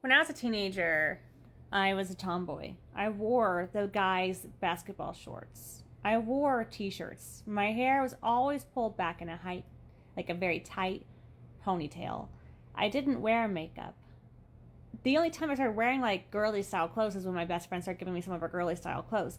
When I was a teenager, I was a tomboy. I wore the guys' basketball shorts. I wore t-shirts. My hair was always pulled back in like a very tight ponytail. I didn't wear makeup. The only time I started wearing like girly style clothes is when my best friend started giving me some of her girly style clothes.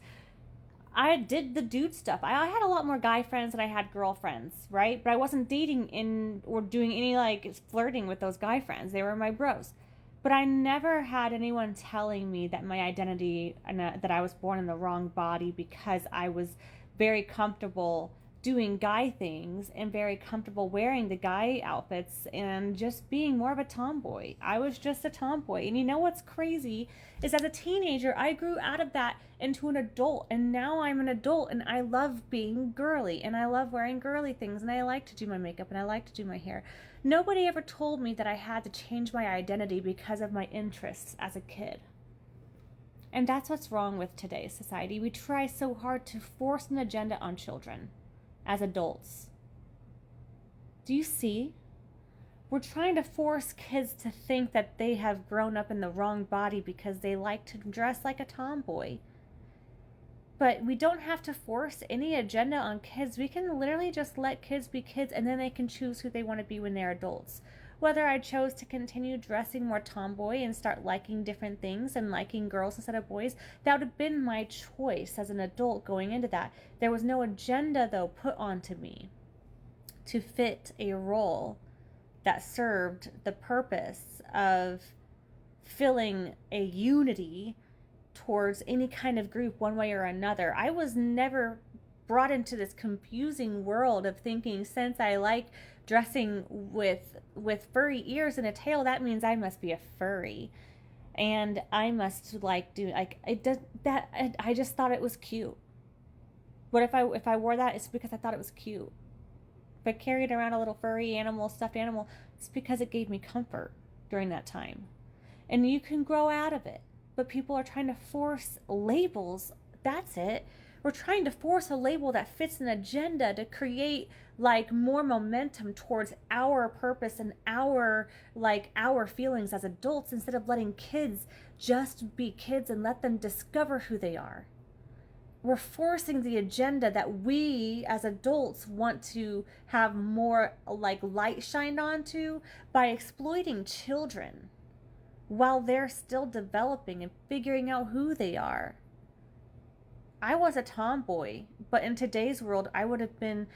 I did the dude stuff. I had a lot more guy friends than I had girlfriends, right? But I wasn't dating in or doing any like flirting with those guy friends. They were my bros. But I never had anyone telling me that my identity and that I was born in the wrong body because I was very comfortable doing guy things and very comfortable wearing the guy outfits and just being more of a tomboy. I was just a tomboy. And you know what's crazy is as a teenager, I grew out of that into an adult. And now I'm an adult and I love being girly and I love wearing girly things and I like to do my makeup and I like to do my hair. Nobody ever told me that I had to change my identity because of my interests as a kid. And that's what's wrong with today's society. We try so hard to force an agenda on children as adults. Do you see? We're trying to force kids to think that they have grown up in the wrong body because they like to dress like a tomboy. But we don't have to force any agenda on kids. We can literally just let kids be kids and then they can choose who they want to be when they're adults. Whether I chose to continue dressing more tomboy and start liking different things and liking girls instead of boys, that would have been my choice as an adult going into that. There was no agenda, though, put onto me to fit a role that served the purpose of filling a unity towards any kind of group one way or another. I was never brought into this confusing world of thinking since I like dressing with furry ears and a tail, that means I must be a furry. And I must like do like it does that I just thought it was cute. What if I wore that, it's because I thought it was cute. If I carried around a little furry animal, stuffed animal, it's because it gave me comfort during that time. And you can grow out of it. But people are trying to force labels. That's it. We're trying to force a label that fits an agenda to create like more momentum towards our purpose and our feelings as adults instead of letting kids just be kids and let them discover who they are. We're forcing the agenda that we as adults want to have more like light shined onto by exploiting children while they're still developing and figuring out who they are. I was a tomboy, but in today's world, I would have been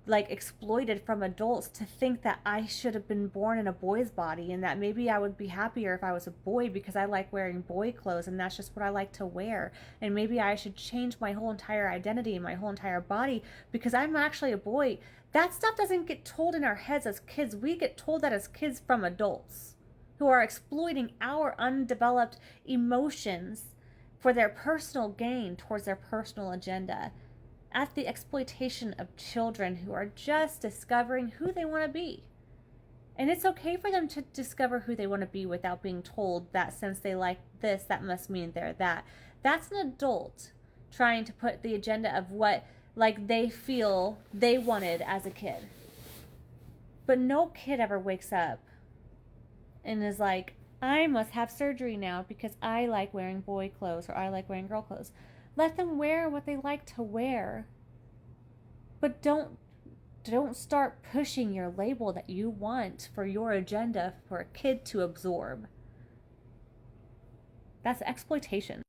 like exploited from adults to think that I should have been born in a boy's body and that maybe I would be happier if I was a boy because I like wearing boy clothes and that's just what I like to wear. And maybe I should change my whole entire identity and my whole entire body because I'm actually a boy. That stuff doesn't get told in our heads as kids. We get told that as kids from adults who are exploiting our undeveloped emotions for their personal gain towards their personal agenda at the exploitation of children who are just discovering who they want to be. And it's okay for them to discover who they want to be without being told that since they like this, that must mean they're that. That's an adult trying to put the agenda of what like they feel they wanted as a kid. But no kid ever wakes up and is like, I must have surgery now because I like wearing boy clothes or I like wearing girl clothes. Let them wear what they like to wear. But don't start pushing your label that you want for your agenda for a kid to absorb. That's exploitation.